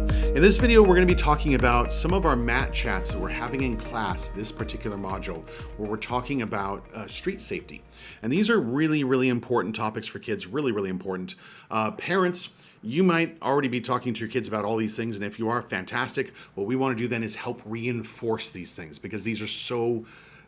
In this video, we're going to be talking about some of our mat chats that we're having in class, this particular module, where we're talking about street safety. And these are really, really important topics for kids, really, really important. Parents, you might already be talking to your kids about all these things, and if you are, fantastic. What we want to do then is help reinforce these things because these are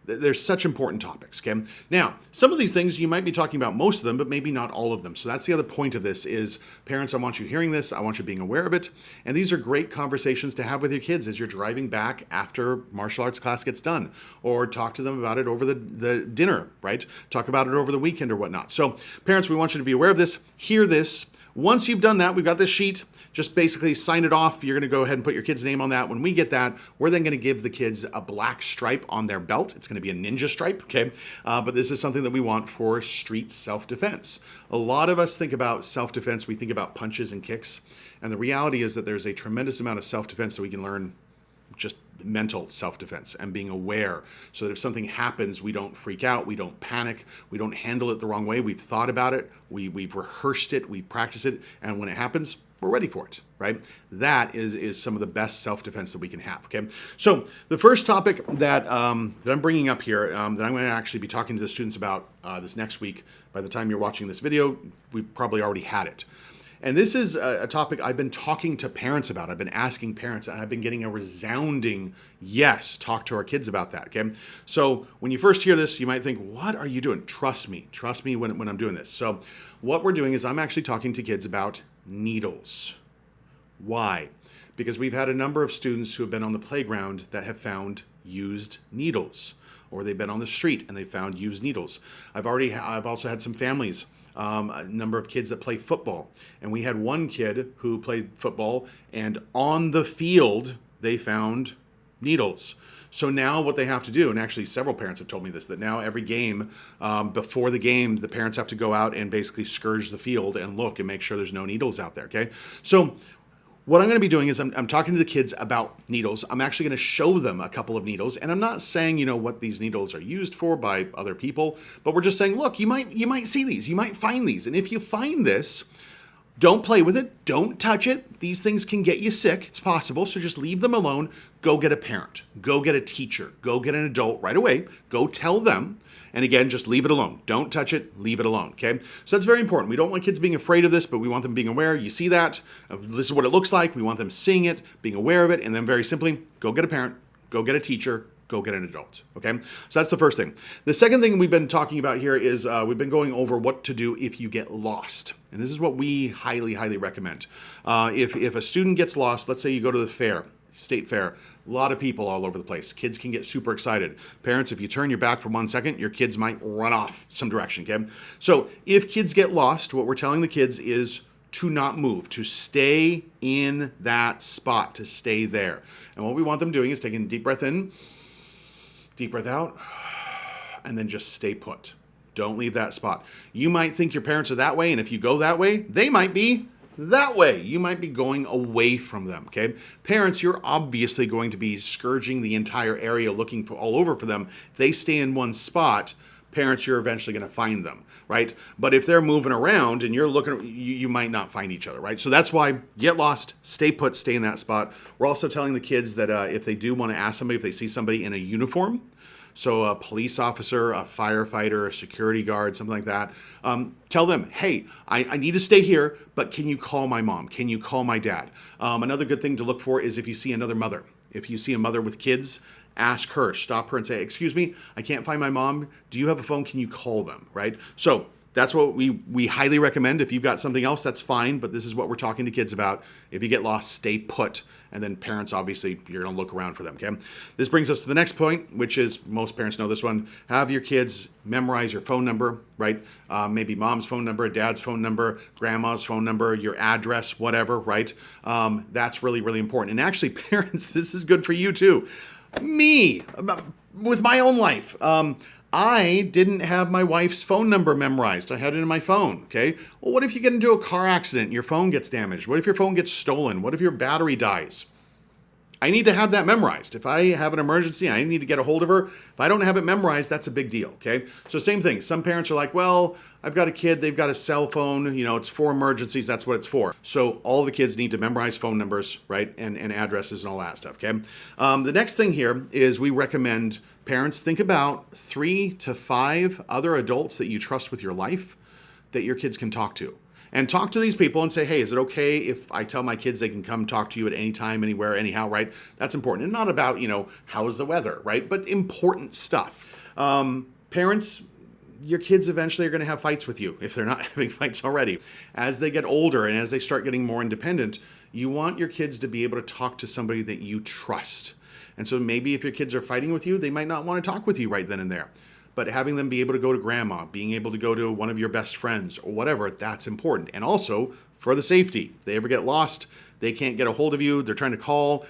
they're such important topics, okay? Now, some of these things you might be talking about most of them, but maybe not all of them. So that's the other point of this is, parents, I want you hearing this. I want you being aware of it. And these are great conversations to have with your kids as you're driving back after martial arts class gets done, or talk to them about it over the dinner, right? Talk about it over the weekend or whatnot. So parents, we want you to be aware of this, hear this. Once you've done that, we've got this sheet. Just basically sign it off. You're going to go ahead and put your kid's name on that. When we get that, we're then going to give the kids a black stripe on their belt. It's going to be a ninja stripe, okay? But this is something that we want for street self-defense. A lot of us think about self-defense. We think about punches and kicks. And the reality is that there's a tremendous amount of self-defense that we can learn, just mental self-defense and being aware so that if something happens, we don't freak out, we don't panic, we don't handle it the wrong way. We've thought about it, we've rehearsed it, we practice it, and when it happens, we're ready for it, right? That is some of the best self-defense that we can have, okay? So the first topic that I'm bringing up here, that I'm going to actually be talking to the students about this next week, by the time you're watching this video, we've probably already had it. And this is a topic I've been talking to parents about. I've been asking parents, and I've been getting a resounding yes, talk to our kids about that, okay? So when you first hear this, you might think, what are you doing? Trust me when I'm doing this. So what we're doing is I'm actually talking to kids about needles. Why? Because we've had a number of students who have been on the playground that have found used needles, or they've been on the street and they found used needles. I've also had some families, a number of kids that play football. And we had one kid who played football, and on the field, they found needles. So now what they have to do, and actually several parents have told me this, that now every game, before the game, the parents have to go out and basically scourge the field and look and make sure there's no needles out there, okay? So what I'm going to be doing is I'm talking to the kids about needles. I'm actually going to show them a couple of needles, and I'm not saying, what these needles are used for by other people, but we're just saying, look, you might see these, you might find these, and if you find this, don't play with it, don't touch it. These things can get you sick, it's possible, so just leave them alone. Go get a parent, go get a teacher, go get an adult right away, go tell them. And again, just leave it alone. Don't touch it, leave it alone, okay? So that's very important. We don't want kids being afraid of this, but we want them being aware. You see that? This is what it looks like. We want them seeing it, being aware of it, and then very simply, go get a parent, go get a teacher, go get an adult, okay? So that's the first thing. The second thing we've been talking about here is we've been going over what to do if you get lost. And this is what we highly, highly recommend. If a student gets lost, let's say you go to the fair, state fair, a lot of people all over the place. Kids can get super excited. Parents, if you turn your back for 1 second, your kids might run off some direction, okay? So if kids get lost, what we're telling the kids is to not move, to stay in that spot, to stay there. And what we want them doing is taking a deep breath in, deep breath out, and then just stay put. Don't leave that spot. You might think your parents are that way, and if you go that way, they might be that way. You might be going away from them, okay? Parents, you're obviously going to be scourging the entire area looking for all over for them. If they stay in one spot, parents, you're eventually going to find them, right? But if they're moving around and you're looking, you might not find each other, right? So that's why get lost, stay put, stay in that spot. We're also telling the kids that if they do want to ask somebody, if they see somebody in a uniform, so a police officer, a firefighter, a security guard, something like that, tell them, hey, I need to stay here, but can you call my mom? Can you call my dad? Another good thing to look for is if you see another mother. If you see a mother with kids, ask her, stop her and say, excuse me, I can't find my mom. Do you have a phone? Can you call them, right? So that's what we highly recommend. If you've got something else, that's fine, but this is what we're talking to kids about. If you get lost, stay put. And then parents, obviously, you're going to look around for them, okay? This brings us to the next point, which is, most parents know this one, have your kids memorize your phone number, right? Maybe mom's phone number, dad's phone number, grandma's phone number, your address, whatever, right? That's really, really important. And actually, parents, this is good for you too. Me, with my own life. I didn't have my wife's phone number memorized. I had it in my phone, okay? Well, what if you get into a car accident and your phone gets damaged? What if your phone gets stolen? What if your battery dies? I need to have that memorized. If I have an emergency, I need to get a hold of her. If I don't have it memorized, that's a big deal, okay? So same thing. Some parents are like, well, I've got a kid, they've got a cell phone, it's for emergencies, that's what it's for. So all the kids need to memorize phone numbers, right? And addresses and all that stuff, okay? The next thing here is we recommend parents think about 3 to 5 other adults that you trust with your life that your kids can talk to. And talk to these people and say, hey, is it okay if I tell my kids they can come talk to you at any time, anywhere, anyhow, right? That's important. And not about, how is the weather, right? But important stuff. Parents, your kids eventually are going to have fights with you if they're not having fights already. As they get older and as they start getting more independent, you want your kids to be able to talk to somebody that you trust. And so maybe if your kids are fighting with you, they might not want to talk with you right then and there. But having them be able to go to grandma, being able to go to one of your best friends or whatever, that's important. And also for the safety. If they ever get lost, they can't get a hold of you, they're trying to call,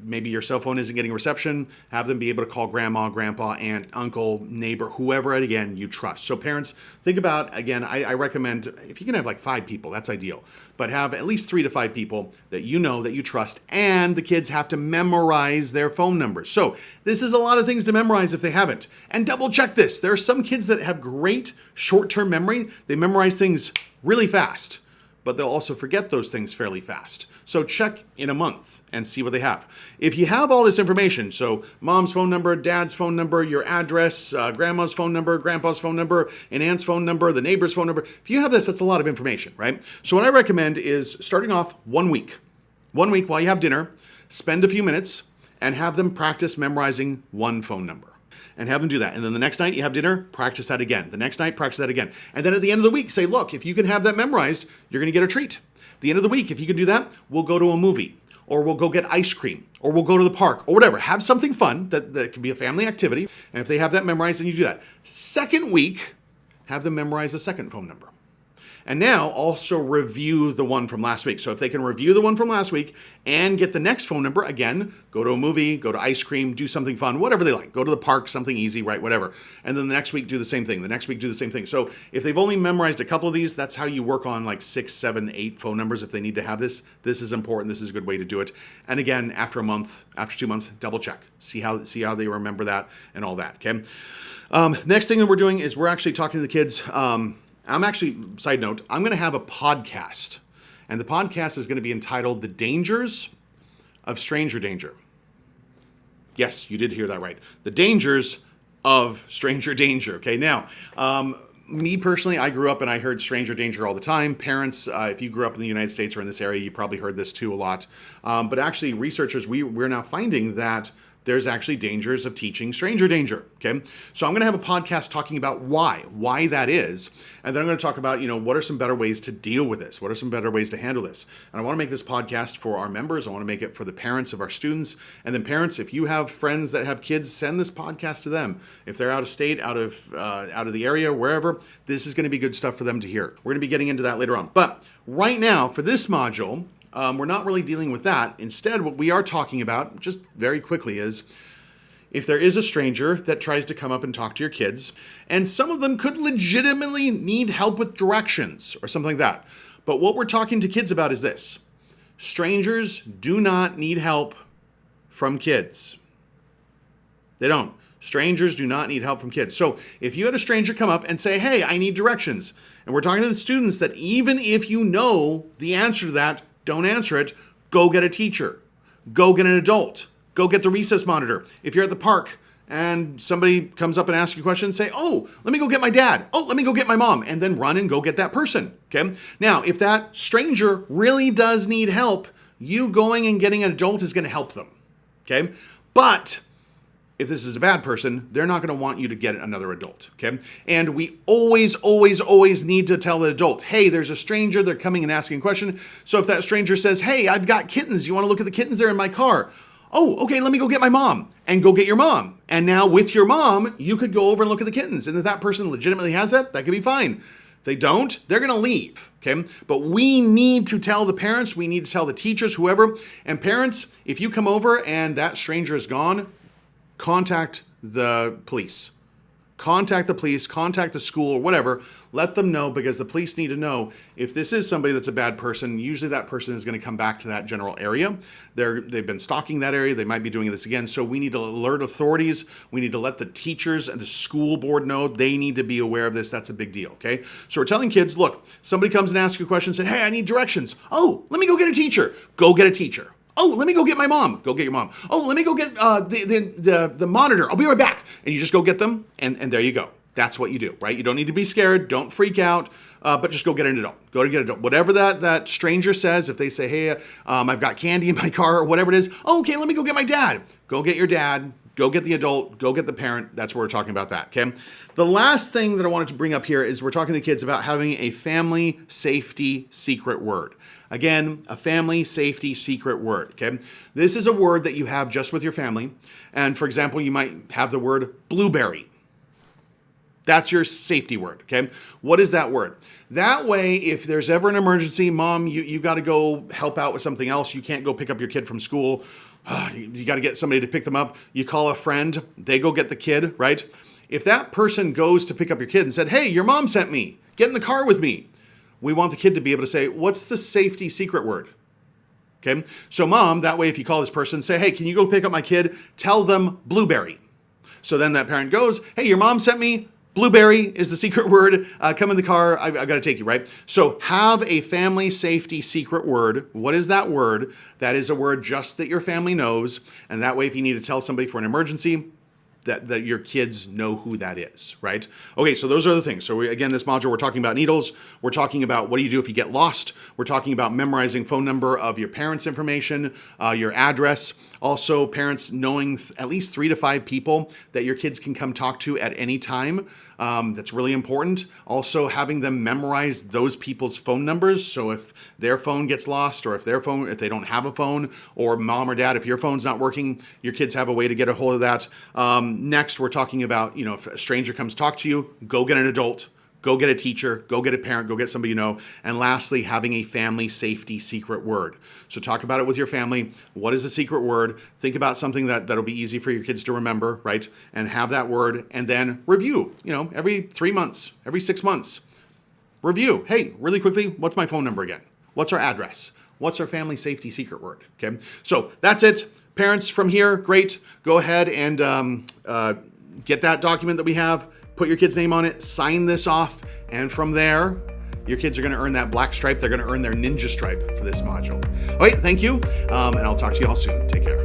maybe your cell phone isn't getting reception, have them be able to call grandma, grandpa, aunt, uncle, neighbor, whoever, again, you trust. So parents, think about, again, I recommend, if you can have like 5 people, that's ideal, but have at least 3 to 5 people that you trust, and the kids have to memorize their phone numbers. So this is a lot of things to memorize if they haven't. And double check this. There are some kids that have great short-term memory. They memorize things really fast, but they'll also forget those things fairly fast. So check in a month and see what they have. If you have all this information, so mom's phone number, dad's phone number, your address, grandma's phone number, grandpa's phone number, an aunt's phone number, the neighbor's phone number, if you have this, that's a lot of information, right? So what I recommend is starting off 1 week. 1 week while you have dinner, spend a few minutes and have them practice memorizing one phone number. And have them do that. And then the next night you have dinner, practice that again. The next night, practice that again. And then at the end of the week, say, look, if you can have that memorized, you're going to get a treat. At the end of the week, if you can do that, we'll go to a movie, or we'll go get ice cream, or we'll go to the park, or whatever. Have something fun that can be a family activity. And if they have that memorized, then you do that. Second week, have them memorize a second phone number. And now also review the one from last week. So if they can review the one from last week and get the next phone number, again, go to a movie, go to ice cream, do something fun, whatever they like. Go to the park, something easy, right, whatever. And then the next week, do the same thing. The next week, do the same thing. So if they've only memorized a couple of these, that's how you work on like 6, 7, 8 phone numbers if they need to have this. This is important. This is a good way to do it. And again, after a month, after 2 months, double check. See how they remember that and all that, okay? Next thing that we're doing is we're actually talking to the kids. Side note, I'm going to have a podcast. And the podcast is going to be entitled The Dangers of Stranger Danger. Yes, you did hear that right. The Dangers of Stranger Danger. Okay, now, me personally, I grew up and I heard stranger danger all the time. Parents, if you grew up in the United States or in this area, you probably heard this too a lot. But actually, researchers, we're now finding that there's actually dangers of teaching stranger danger, okay? So I'm going to have a podcast talking about why that is. And then I'm going to talk about, what are some better ways to deal with this? What are some better ways to handle this? And I want to make this podcast for our members. I want to make it for the parents of our students. And then parents, if you have friends that have kids, send this podcast to them. If they're out of state, out of the area, wherever, this is going to be good stuff for them to hear. We're going to be getting into that later on. But right now, for this module, we're not really dealing with that. Instead, what we are talking about, just very quickly, is if there is a stranger that tries to come up and talk to your kids, and some of them could legitimately need help with directions or something like that. But what we're talking to kids about is this. Strangers do not need help from kids. They don't. Strangers do not need help from kids. So if you had a stranger come up and say, hey, I need directions, and we're talking to the students that even if you know the answer to that, don't answer it. Go get a teacher. Go get an adult. Go get the recess monitor. If you're at the park and somebody comes up and asks you a question, say, oh, let me go get my dad. Oh, let me go get my mom. And then run and go get that person. Okay. Now, if that stranger really does need help, you going and getting an adult is going to help them. Okay. But if this is a bad person, they're not going to want you to get another adult, okay? And we always need to tell the adult, hey, there's a stranger, they're coming and asking a question. So if that stranger says, hey, I've got kittens, you want to look at the kittens? They're in my car. Oh, okay, let me go get my mom. And go get your mom. And now with your mom, you could go over and look at the kittens. And if that person legitimately has that could be fine. If they don't, they're going to leave, okay? But we need to tell the parents, we need to tell the teachers, whoever. And parents, if you come over and that stranger is gone, contact the police. contact the police, contact the school or whatever, let them know, because the police need to know if this is somebody that's a bad person. Usually that person is going to come back to that general area. They've been stalking that area. They might be doing this again. So we need to alert authorities. We need to let the teachers and the school board know. They need to be aware of this. That's a big deal, okay? So we're telling kids, look, somebody comes and asks you a question and say, hey, I need directions. Oh, let me go get a teacher. Go get a teacher. Oh, let me go get my mom. Go get your mom. Oh, let me go get the monitor. I'll be right back. And you just go get them, and there you go. That's what you do, right? You don't need to be scared. Don't freak out, but just go get an adult. Go to get an adult. Whatever that stranger says, if they say, hey, I've got candy in my car or whatever it is, oh, okay, let me go get my dad. Go get your dad. Go get the adult. Go get the parent. That's what we're talking about that, okay? The last thing that I wanted to bring up here is we're talking to kids about having a family safety secret word. Again, a family safety secret word, okay? This is a word that you have just with your family. And for example, you might have the word blueberry. That's your safety word, okay? What is that word? That way, if there's ever an emergency, mom, you got to go help out with something else. You can't go pick up your kid from school. You got to get somebody to pick them up. You call a friend. They go get the kid, right? If that person goes to pick up your kid and said, hey, your mom sent me. Get in the car with me. We want the kid to be able to say, what's the safety secret word? Okay, so mom, that way if you call this person, say, hey, can you go pick up my kid? Tell them blueberry. So then that parent goes, hey, your mom sent me. Blueberry is the secret word. Come in the car. I've got to take you, right? So have a family safety secret word. What is that word? That is a word just that your family knows. And that way, if you need to tell somebody for an emergency, that your kids know who that is, right? Okay, so those are the things. So again, this module, we're talking about needles. We're talking about what do you do if you get lost. We're talking about memorizing phone number of your parents' information, your address. Also, parents knowing at least 3 to 5 people that your kids can come talk to at any time. That's really important. Also, having them memorize those people's phone numbers. So if their phone gets lost, or if they don't have a phone, or mom or dad, if your phone's not working, your kids have a way to get a hold of that. Next, we're talking about, if a stranger comes talk to you, go get an adult. Go get a teacher, go get a parent, go get somebody you know. And lastly, having a family safety secret word. So talk about it with your family. What is a secret word? Think about something that'll be easy for your kids to remember, right? And have that word, and then review, every 3 months, every 6 months. Review. Hey, really quickly, what's my phone number again? What's our address? What's our family safety secret word? Okay, so that's it. Parents from here, great. Go ahead and get that document that we have. Put your kid's name on it, sign this off, and from there, your kids are going to earn that black stripe. They're going to earn their ninja stripe for this module. All right, thank you, and I'll talk to you all soon. Take care.